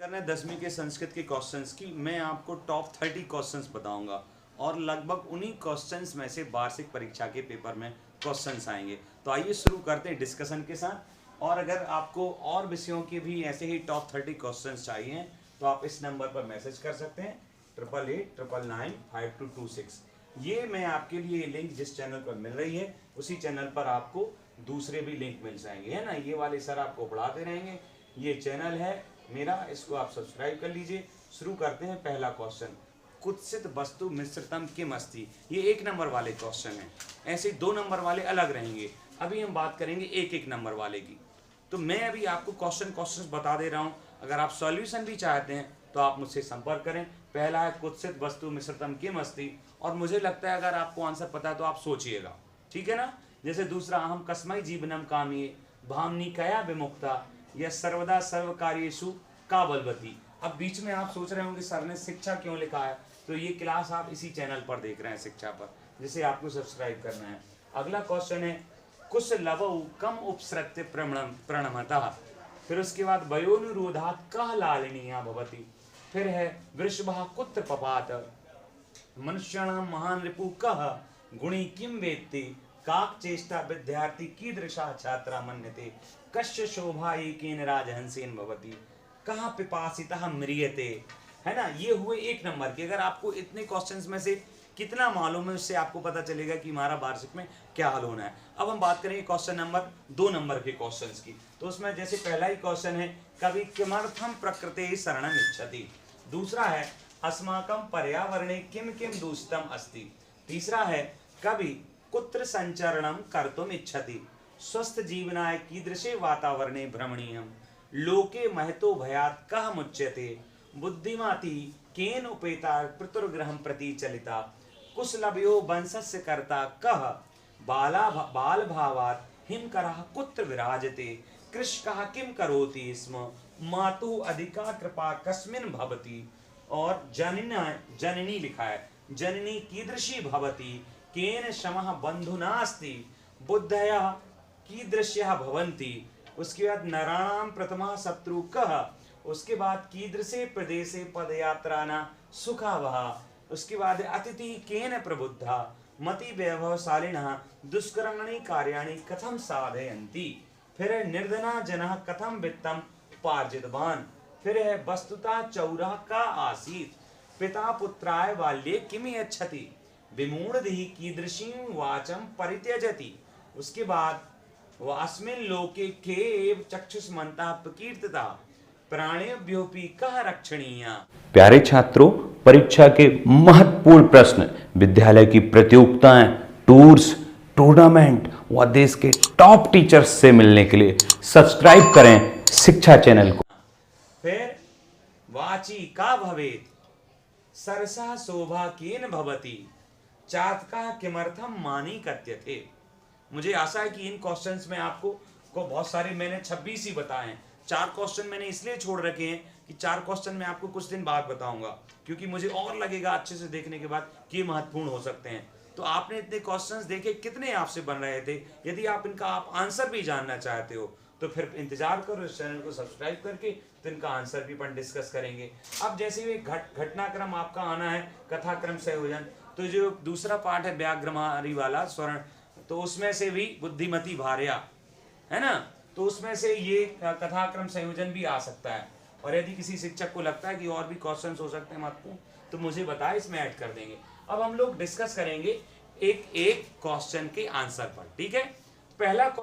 करना है 10वीं के संस्कृत के क्वेश्चंस की। मैं आपको टॉप 30 क्वेश्चंस बताऊंगा और लगभग उन्हीं क्वेश्चंस में से वार्षिक परीक्षा के पेपर में क्वेश्चंस आएंगे। तो आइए शुरू करते हैं डिस्कशन के साथ। और अगर आपको और विषयों के भी ऐसे ही टॉप 30 क्वेश्चंस चाहिए तो आप इस नंबर पर मैसेज कर सकते हैं 8889952226। ये मैं आपके लिए लिंक जिस चैनल पर मिल रही है उसी चैनल पर आपको दूसरे भी लिंक मिल जाएंगे, है ना। ये वाले सर आपको पढ़ाते रहेंगे। ये चैनल है मेरा, इसको आप सब्सक्राइब कर लीजिए। शुरू करते हैं पहला क्वेश्चन। कुत्सित वस्तु मिश्रितम किम अस्ति। ये 1 नंबर वाले क्वेश्चन हैं, ऐसे 2 नंबर वाले अलग रहेंगे। अभी हम बात करेंगे 1-1 नंबर वाले की। तो मैं अभी आपको क्वेश्चन बता दे रहा हूँ। अगर आप सॉल्यूशन भी चाहते हैं तो आप मुझसे संपर्क करें। पहला है कुत्सित वस्तु मिश्रितम किम अस्ति, और मुझे लगता है अगर आपको आंसर पता है तो आप सोचिएगा, ठीक है ना। जैसे दूसरा, अहम कस्मै जीवनम कामिये भावनिकया विमुक्ता यह सर्वदा सर्व कार्येषु का बलवती। अब बीच में आप सोच रहे होंगे सर ने शिक्षा क्यों लिखा है, तो ये क्लास आप इसी चैनल पर देख रहे हैं शिक्षा पर, जिसे आपको सब्सक्राइब करना है। अगला क्वेश्चन है कुश लवौ कम उपसृत्य प्रणमतः। फिर उसके बाद वयोनुरोधात् कः लालिनीया भवति। फिर है वृषभः कुत्र पपात। मनुष्याणां महान् रिपुः कः गुणी किं वेत्ति। काक चेष्टा विद्यार्थी कीदृशा छात्रा मन्यते। कस्य शोभा एकेन राजहंसेन भवति। कहाँ पिपासितः म्रियते, है ना। ये हुए 1 नंबर के। अगर आपको इतने क्वेश्चंस में से कितना मालूम है उससे आपको पता चलेगा कि हमारा वार्षिक में क्या हल होना है। अब हम बात करेंगे क्वेश्चन नंबर 2 नंबर के क्वेश्चंस की। तो उसमें जैसे पहला ही क्वेश्चन है कवि किमर्थम प्रकृते शरणम इच्छति। दूसरा है अस्माकं पर्यावरणे किम किम दूषितम अस्ति। तीसरा है कवि कुत्र संचरणम कर्तुम इच्छति। स्वस्थ जीवनाय कीदृशे वातावरणे भ्रमणीयम। लोके महतो भयात् कः मुच्यते। बुद्धिमती केन उपेता पितुर्गृहं प्रति चलिता। कुशलवयो वंशस्य कर्ता कः। बाल भावात् हिमकरः कुत्र विराजते। कृषकः किं करोति स्म। मातुः अधिका कृपा कस्मिन् भवति। और जननी लिखा है, जननी कीदृशी भवति। केन शमः बंधुनास्ति। बुद्धयः कीदृश्यः भवन्ति। उसके बाद नराणां प्रथमः शत्रु कः। उसके बाद कीदृशे प्रदेशे पदयात्राना सुखावह। उसके बाद अतिथि केन प्रबुद्धा। मति वैभवशालिनः दुष्कर्माणि कार्याणि कथम साधयन्ति। फिर है निर्धना जनः कथम वित्तम उपार्जितवान्। फिर है वस्तुतः चौरः का आसीत्। पिता पुत्राय बाल्ये किम यच्छति। विमूढ़धिः कीदृशीं वाचं परित्यजति। उसके बाद अस्मिन् लोके के एव चक्षुष्मन्तः प्रकीर्तिता। प्राणेभ्योऽपि कः रक्षणीया। प्यारे छात्रों, परीक्षा के महत्वपूर्ण प्रश्न, विद्यालय की प्रतियोगिताएं, टूर्स, टूर्नामेंट व देश के टॉप टीचर्स से मिलने के लिए सब्सक्राइब करें शिक्षा चैनल को। फिर वाची का भवेत्। सरसा शोभा केन भवति। चातका किमर्थम मानी कथ्यते। मुझे आशा है कि इन क्वेश्चंस में आपको बहुत सारे, मैंने 26 ही बताए हैं। 4 क्वेश्चन मैंने इसलिए छोड़ रखे हैं कि 4 क्वेश्चन मैं आपको कुछ दिन बाद बताऊंगा, क्योंकि मुझे और लगेगा अच्छे से देखने के बाद कि ये महत्वपूर्ण हो सकते हैं। तो आपने इतने क्वेश्चंस देखे, कितने आपसे बन रहे थे। यदि आप इनका आंसर भी जानना चाहते हो तो फिर इंतजार करो इस चैनल को सब्सक्राइब करके, तो इनका आंसर भी अपन डिस्कस करेंगे। अब जैसे ये घटनाक्रम आपका आना है, कथाक्रम संयोजन, तो जो दूसरा पार्ट है व्याग्रमारी वाला स्वर्ण, तो उसमें से भी बुद्धिमती भार्या, है ना, तो उसमें से ये कथाक्रम संयोजन भी आ सकता है। और यदि किसी शिक्षक को लगता है कि और भी क्वेश्चंस हो सकते हैं महत्वपूर्ण, तो मुझे बताएं, इसमें ऐड कर देंगे। अब हम लोग डिस्कस करेंगे एक क्वेश्चन के आंसर पर, ठीक है। पहला